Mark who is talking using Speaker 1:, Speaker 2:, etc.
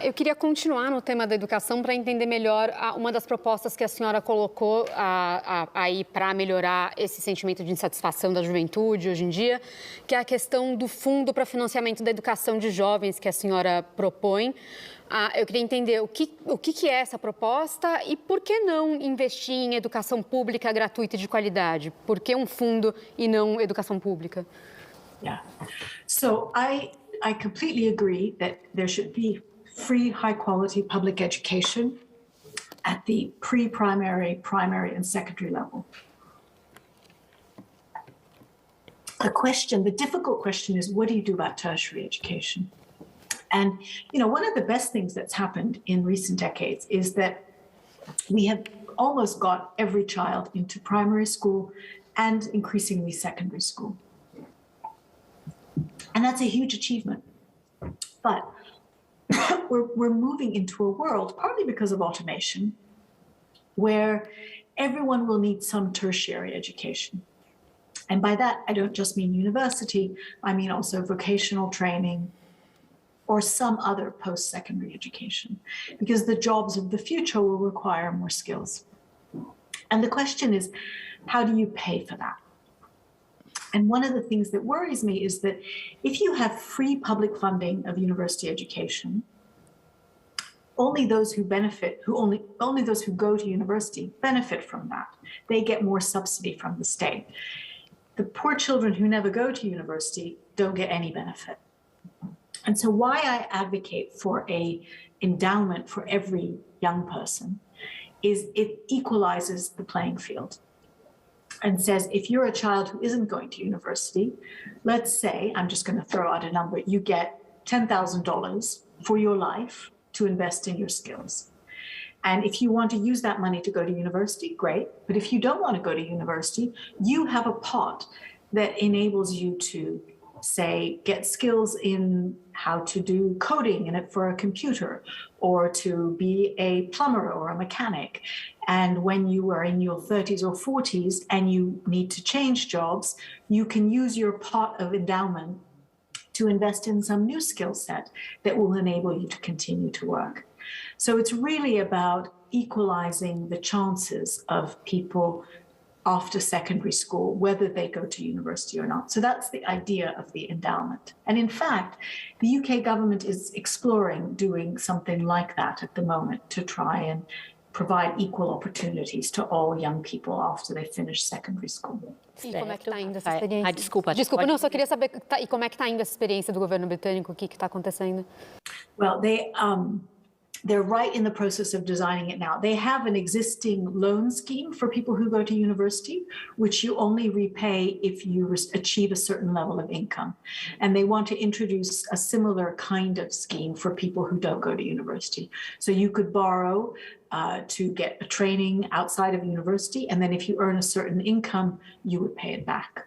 Speaker 1: Eu queria continuar no tema da educação para entender melhor uma das propostas que a senhora colocou aí para melhorar esse sentimento de insatisfação da juventude hoje em dia, que é a questão do fundo para financiamento da educação de jovens que a senhora propõe. Eu queria entender o que é essa proposta e por que não investir em educação pública gratuita e de qualidade? Por que um fundo e não educação pública?
Speaker 2: Yeah. So I completely agree that there should be free, high-quality public education at the pre-primary, primary, and secondary level. The difficult question is, what do you do about tertiary education? And, one of the best things that's happened in recent decades is that we have almost got every child into primary school and increasingly secondary school. And that's a huge achievement. But we're moving into a world, partly because of automation, where everyone will need some tertiary education. And by that, I don't just mean university, I mean also vocational training or some other post-secondary education, because the jobs of the future will require more skills. And the question is, how do you pay for that? And one of the things that worries me is that if you have free public funding of university education, only those who benefit, only those who go to university benefit from that. They get more subsidy from the state. The poor children who never go to university don't get any benefit. And so why I advocate for an endowment for every young person is it equalizes the playing field and says, if you're a child who isn't going to university, let's say, I'm just going to throw out a number, you get $10,000 for your life to invest in your skills. And if you want to use that money to go to university, great. But if you don't want to go to university, you have a pot that enables you to, say, get skills in how to do coding in it for a computer, or to be a plumber or a mechanic. And when you are in your 30s or 40s and you need to change jobs, you can use your pot of endowment to invest in some new skill set that will enable you to continue to work. So it's really about equalizing the chances of people after secondary school, whether they go to university or not. So that's the idea of the endowment. And in fact, the UK government is exploring doing something like that at the moment to try and provide equal opportunities to all young people after they finish secondary school.
Speaker 1: E como é que está indo essa experiência?
Speaker 3: Desculpa.
Speaker 1: Desculpa, não, só queria saber e como é que está indo essa experiência do governo britânico, o que está acontecendo?
Speaker 2: Well, they're right in the process of designing it now. They have an existing loan scheme for people who go to university, which you only repay if you achieve a certain level of income. And they want to introduce a similar kind of scheme for people who don't go to university. So you could borrow to get a training outside of university, and then if you earn a certain income, you would pay it back.